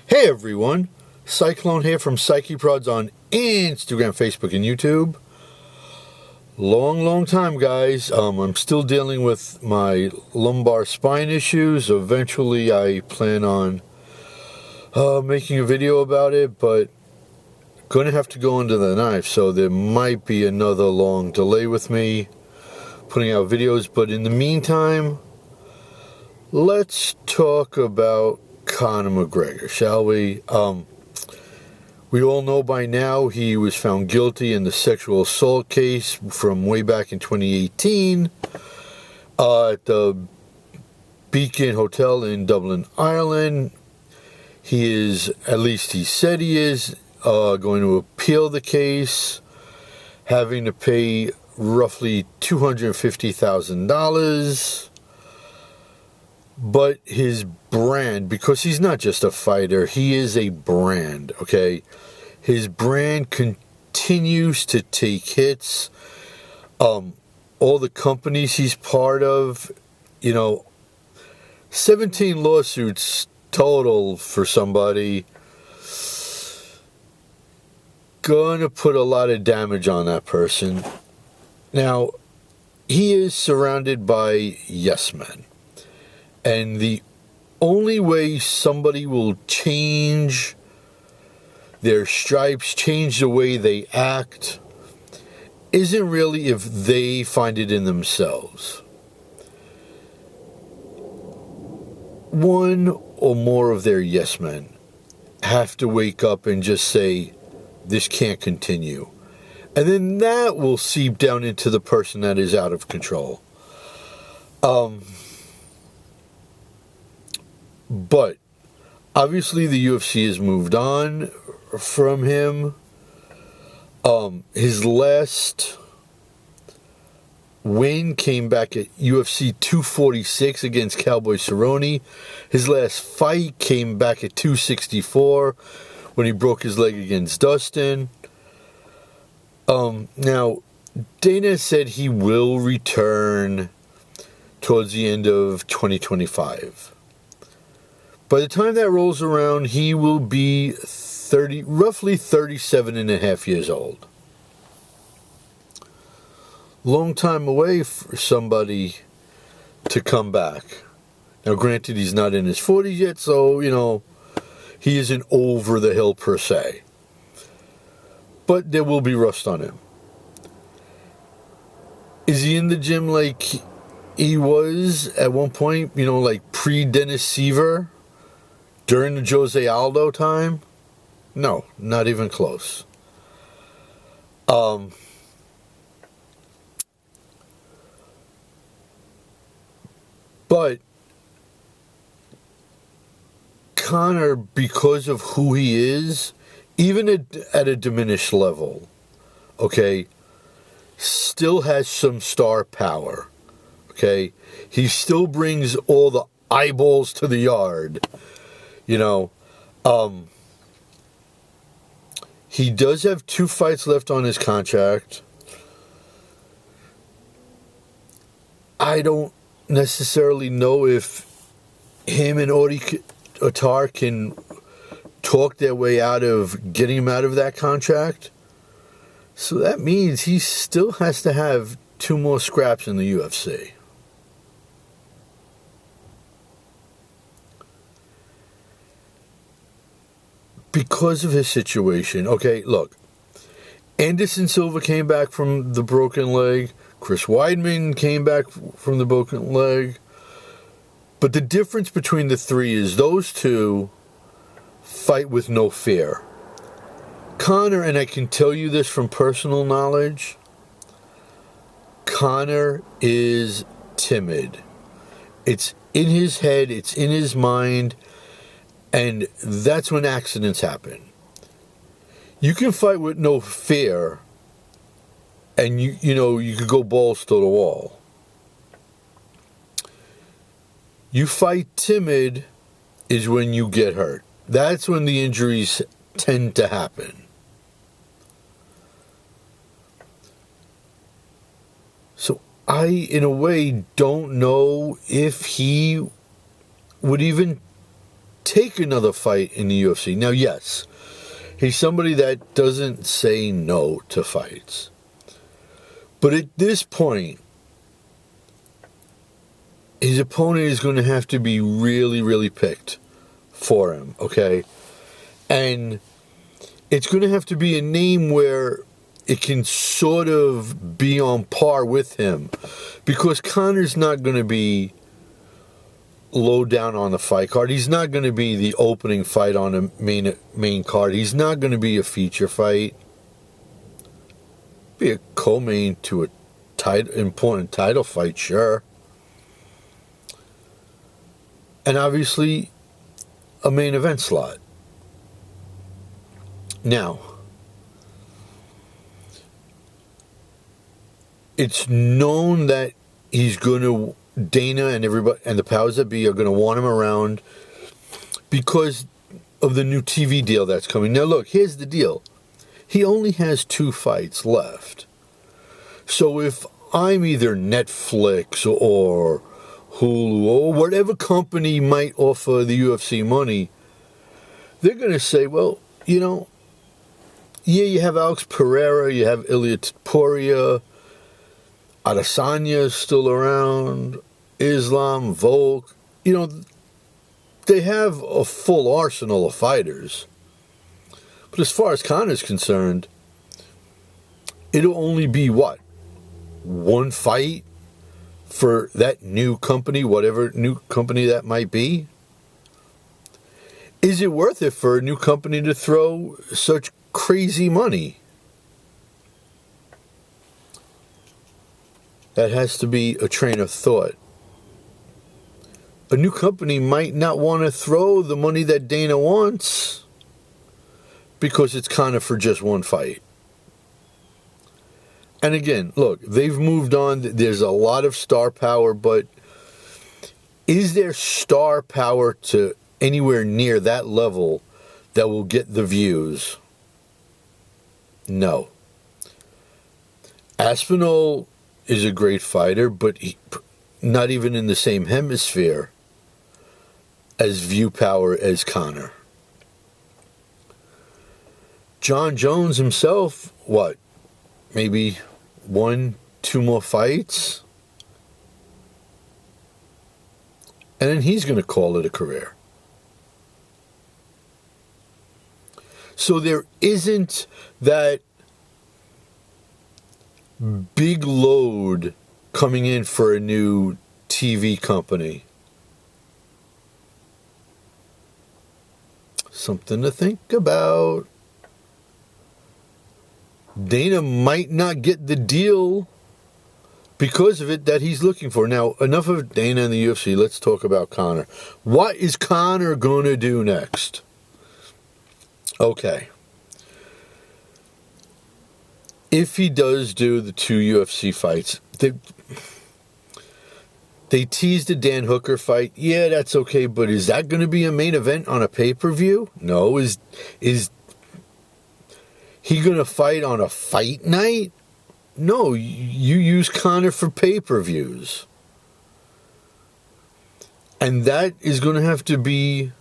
Hey everyone, Cyclone here from CYCIEprodz on Instagram, Facebook, and YouTube. Long time, guys. I'm still dealing with my lumbar spine issues. Eventually, I plan on making a video about it, but going to have to go under the knife, so there might be another long delay with me putting out videos. But in the meantime, let's talk about Conor McGregor, shall we? We all know by now he was found guilty in the sexual assault case from way back in 2018 at the Beacon Hotel in Dublin, Ireland. He is, at least he said he is, going to appeal the case, having to pay roughly $250,000. But his brand, because he's not just a fighter, he is a brand, okay? His brand continues to take hits. All the companies he's part of, 17 lawsuits total for somebody. Gonna put a lot of damage on that person. Now, he is surrounded by yes men. And the only way somebody will change their stripes, change the way they act, isn't really if they find it in themselves. One or more of their yes men have to wake up and just say, this can't continue. And then that will seep down into the person that is out of control. But obviously the UFC has moved on from him. His last win came back at UFC 246 against Cowboy Cerrone. His last fight came back at 264 when he broke his leg against Dustin. Now, Dana said he will return towards the end of 2025. By the time that rolls around, he will be roughly 37 and a half years old. Long time away for somebody to come back. Now, granted, he's not in his 40s yet, so, he isn't over the hill per se. But there will be rust on him. Is he in the gym like he was at one point, like pre-Dennis Seaver? During the Jose Aldo time? No, not even close. But Conor, because of who he is, even at a diminished level, okay, still has some star power, okay? He still brings all the eyeballs to the yard. He does have 2 fights left on his contract. I don't necessarily know if him and Otar can talk their way out of getting him out of that contract. So that means he still has to have 2 more scraps in the UFC. Because of his situation. Okay, look. Anderson Silva came back from the broken leg. Chris Weidman came back from the broken leg. But the difference between the 3 is those 2 fight with no fear. Conor, and I can tell you this from personal knowledge, Conor is timid. It's in his head, it's in his mind. And that's when accidents happen. You can fight with no fear, and you could go balls to the wall. You fight timid is when you get hurt. That's when the injuries tend to happen. So I, in a way, don't know if he would even take another fight in the UFC. Now, yes, he's somebody that doesn't say no to fights. But at this point, his opponent is going to have to be really, really picked for him, okay? And it's going to have to be a name where it can sort of be on par with him. Because Conor's not going to be low down on the fight card. He's not going to be the opening fight on the main card. He's not going to be a feature fight. Be a co-main to a important title fight, sure. And obviously, a main event slot. Now, it's known that he's going to, Dana and everybody and the powers that be are going to want him around because of the new TV deal that's coming. Now, look, here's the deal. He only has 2 fights left. So if I'm either Netflix or Hulu or whatever company might offer the UFC money, they're going to say, well, you know, yeah, you have Alex Pereira, you have Ilya Topuria, Adesanya's still around, Islam, Volk. You know, they have a full arsenal of fighters. But as far as Conor's concerned, it'll only be what? 1 fight for that new company, whatever new company that might be? Is it worth it for a new company to throw such crazy money? That has to be a train of thought. A new company might not want to throw the money that Dana wants because it's kind of for just 1 fight. And again, look, they've moved on. There's a lot of star power, but is there star power to anywhere near that level that will get the views? No. Aspinall is a great fighter, but not even in the same hemisphere as view power as Conor. John Jones himself, what? Maybe 1, 2 more fights? And then he's going to call it a career. So there isn't that big load coming in for a new TV company. Something to think about. Dana might not get the deal because of it that he's looking for. Now, enough of Dana and the UFC. Let's talk about Conor. What is Conor going to do next? Okay. If he does do the 2 UFC fights, they teased the Dan Hooker fight. Yeah, that's okay, but is that going to be a main event on a pay-per-view? No. Is he going to fight on a fight night? No, you use Conor for pay-per-views. And that is going to have to be...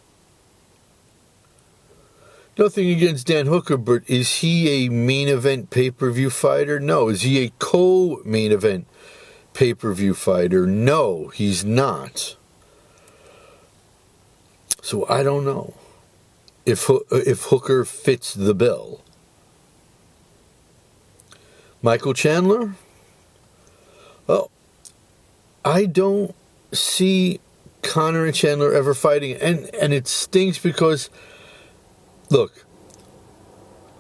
Nothing against Dan Hooker, but is he a main event pay-per-view fighter? No. Is he a co-main event pay-per-view fighter? No, he's not. So I don't know if Hooker fits the bill. Michael Chandler? Well, I don't see Conor and Chandler ever fighting. And it stinks because... Look,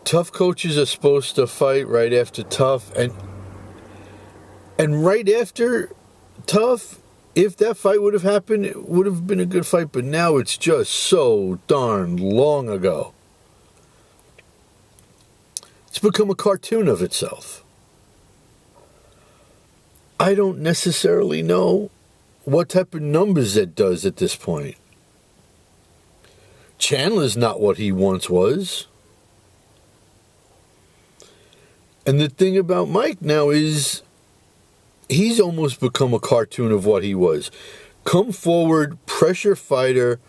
tough coaches are supposed to fight right after tough, and right after tough, if that fight would have happened, it would have been a good fight, but now it's just so darn long ago. It's become a cartoon of itself. I don't necessarily know what type of numbers it does at this point. Chandler's not what he once was. And the thing about Mike now is he's almost become a cartoon of what he was. Come forward, pressure fighter,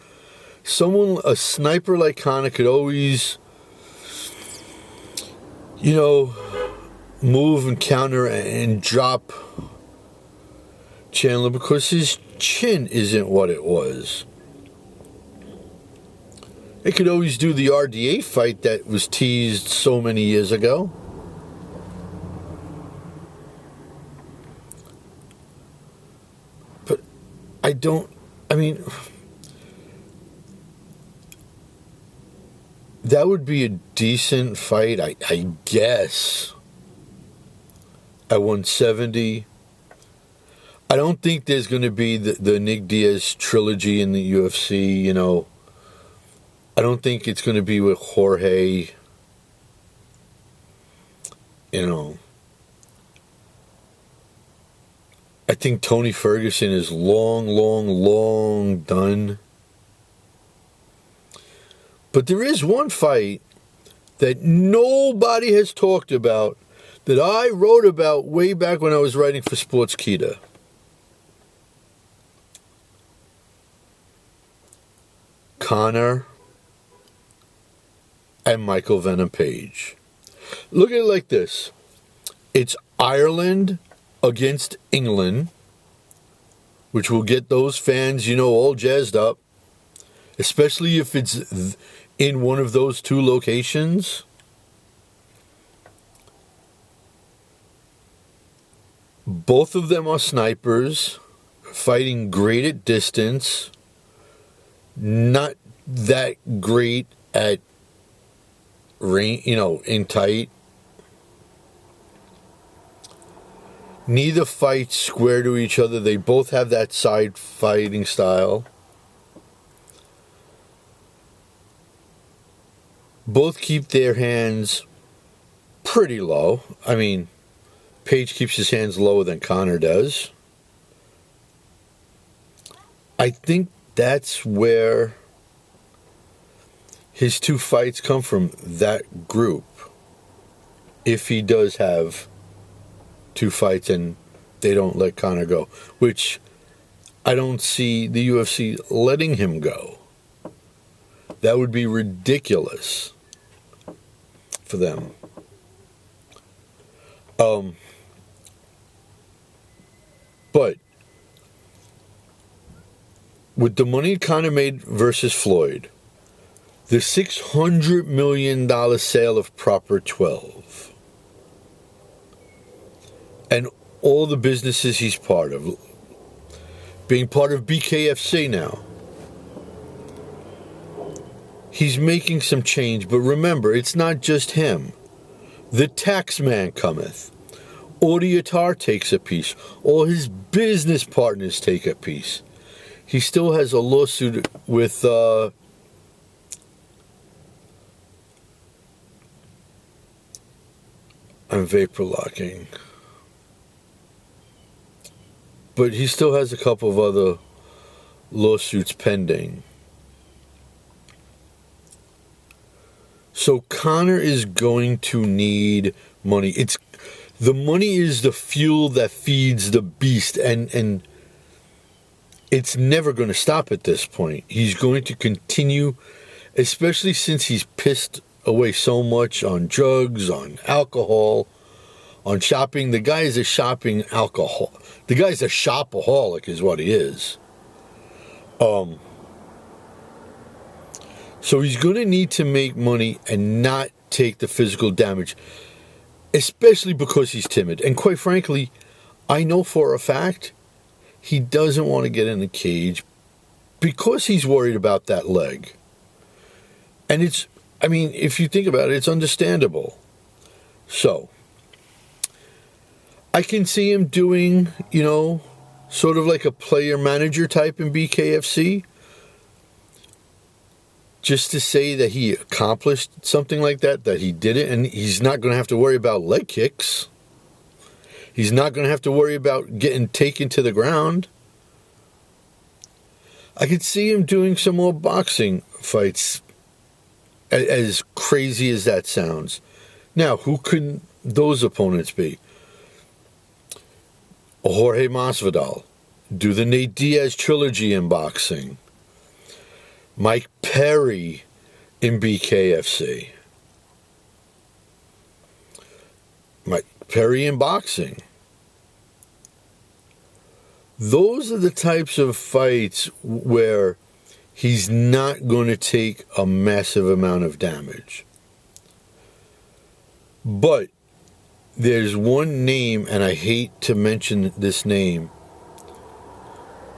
a sniper like Conor could always, you know, move and counter and drop Chandler because his chin isn't what it was. They could always do the RDA fight that was teased so many years ago. But that would be a decent fight, I guess, at 170. I don't think there's going to be the Nick Diaz trilogy in the UFC, you know. I don't think it's going to be with Jorge, you know. I think Tony Ferguson is long done. But there is one fight that nobody has talked about that I wrote about way back when I was writing for Sportskeeda. Conor and Michael Venom Page. Look at it like this. It's Ireland against England, which will get those fans, you know, all jazzed up, especially if it's in one of those two locations. Both of them are snipers, fighting great at distance, not that great at range, you know, in tight. Neither fight square to each other. They both have that side fighting style. Both keep their hands pretty low. I mean, Page keeps his hands lower than Conor does. I think that's where his two fights come from, that group. If he does have two fights and they don't let Conor go, which I don't see the UFC letting him go. That would be ridiculous for them. But with the money Conor made versus Floyd, the $600 million sale of Proper 12, and all the businesses he's part of, being part of BKFC now, he's making some change. But remember, it's not just him. The tax man cometh. Audiotar takes a piece. All his business partners take a piece. He still has a lawsuit with I'm vapor locking. But he still has a couple of other lawsuits pending. So Conor is going to need money. The money is the fuel that feeds the beast, and it's never going to stop at this point. He's going to continue, especially since he's pissed away so much on drugs, on alcohol, on shopping. The guy is a shopping alcohol. The guy's a shopaholic is what he is. So he's going to need to make money and not take the physical damage, especially because he's timid. And quite frankly, I know for a fact he doesn't want to get in the cage because he's worried about that leg. And if you think about it, it's understandable. So I can see him doing, sort of like a player-manager type in BKFC, just to say that he accomplished something like that he did it, and he's not going to have to worry about leg kicks. He's not going to have to worry about getting taken to the ground. I could see him doing some more boxing fights, as crazy as that sounds. Now, who could those opponents be? Jorge Masvidal. Do the Nate Diaz trilogy in boxing. Mike Perry in BKFC. Mike Perry in boxing. Those are the types of fights where he's not going to take a massive amount of damage. But there's one name, and I hate to mention this name,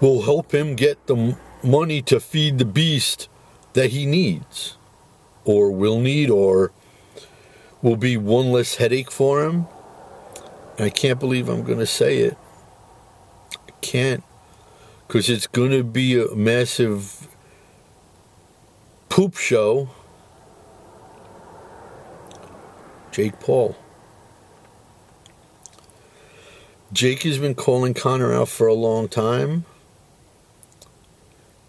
will help him get the money to feed the beast that he needs, or will need, or will be one less headache for him. And I can't believe I'm going to say it. I can't, because it's going to be a massive poop show. Jake Paul. Jake has been calling Conor out for a long time.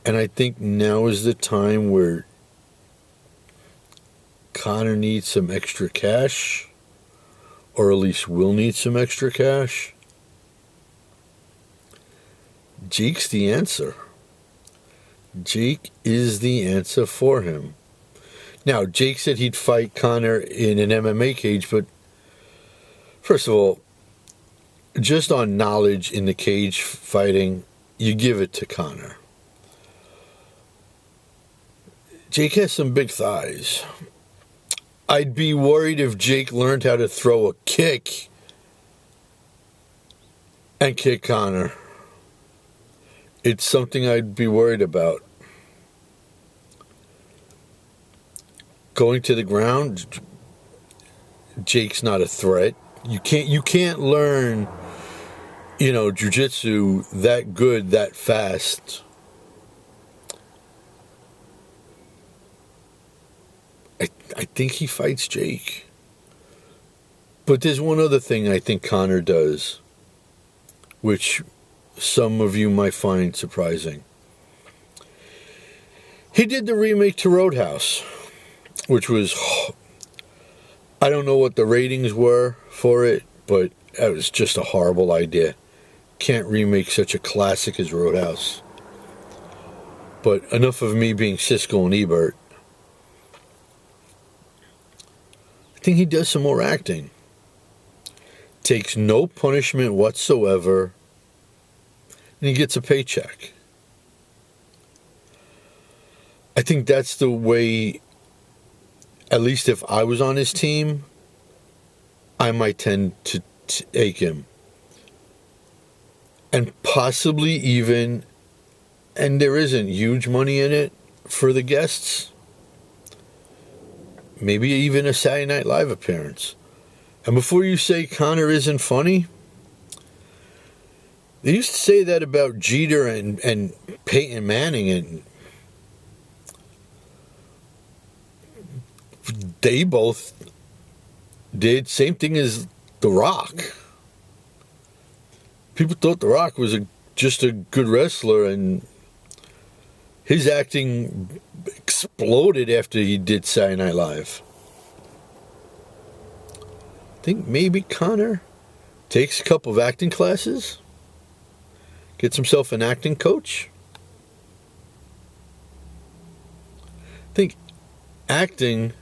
And I think now is the time where Conor needs some extra cash. Or at least will need some extra cash. Jake's the answer. Jake is the answer for him. Now, Jake said he'd fight Conor in an MMA cage, but first of all, just on knowledge in the cage fighting, you give it to Conor. Jake has some big thighs. I'd be worried if Jake learned how to throw a kick and kick Conor. It's something I'd be worried about. Going to the ground, Jake's not a threat. You can't learn, jiu-jitsu that good, that fast. I think he fights Jake. But there's one other thing I think Conor does, which some of you might find surprising. He did the remake to Roadhouse, which was, I don't know what the ratings were for it, but it was just a horrible idea. Can't remake such a classic as Roadhouse. But enough of me being Siskel and Ebert. I think he does some more acting. Takes no punishment whatsoever, and he gets a paycheck. I think that's the way, at least if I was on his team, I might tend to take him. And possibly even, and there isn't huge money in it for the guests, maybe even a Saturday Night Live appearance. And before you say Conor isn't funny, they used to say that about Jeter and Peyton Manning, and they both did same thing as The Rock. People thought The Rock was just a good wrestler, and his acting exploded after he did Saturday Night Live. I think maybe Conor takes a couple of acting classes, gets himself an acting coach. I think acting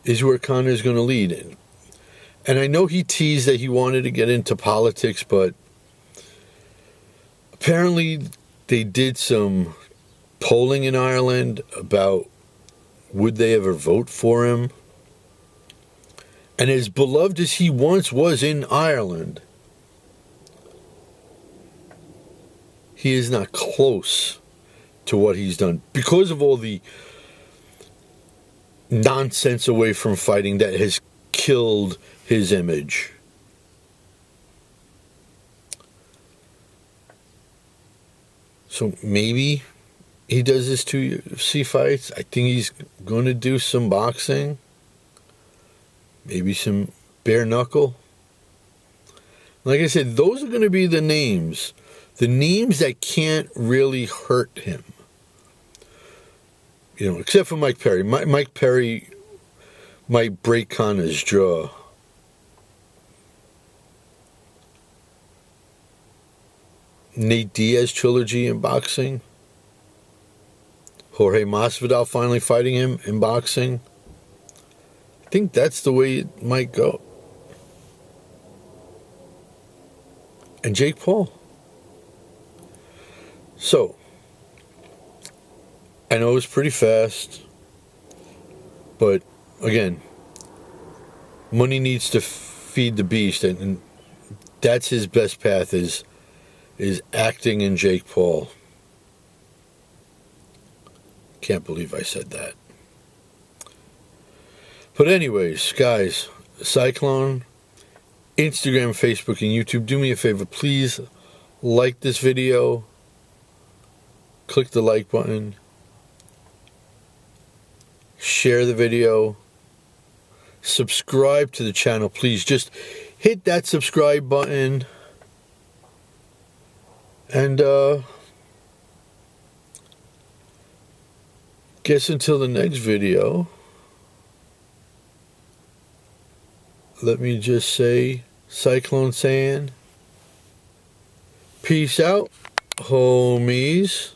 is where Conor is going to lead. And I know he teased that he wanted to get into politics, but apparently they did some polling in Ireland about would they ever vote for him. And as beloved as he once was in Ireland, he is not close to what he's done because of all the nonsense away from fighting that has killed his image. So maybe he does his 2 UFC fights. I think he's going to do some boxing. Maybe some bare knuckle. Like I said, those are going to be the names. The names that can't really hurt him. Except for Mike Perry. Mike Perry might break Conor's jaw. Nate Diaz trilogy in boxing. Jorge Masvidal finally fighting him in boxing. I think that's the way it might go. And Jake Paul. So, I know it's pretty fast, but again, money needs to feed the beast, and that's his best path is acting in Jake Paul. Can't believe I said that. But anyways, guys, Cyclone, Instagram, Facebook, and YouTube, do me a favor, please like this video. Click the like button. Share the video. Subscribe to the channel, please. Just hit that subscribe button. And guess until the next video, let me just say, Cyclone saying, peace out, homies.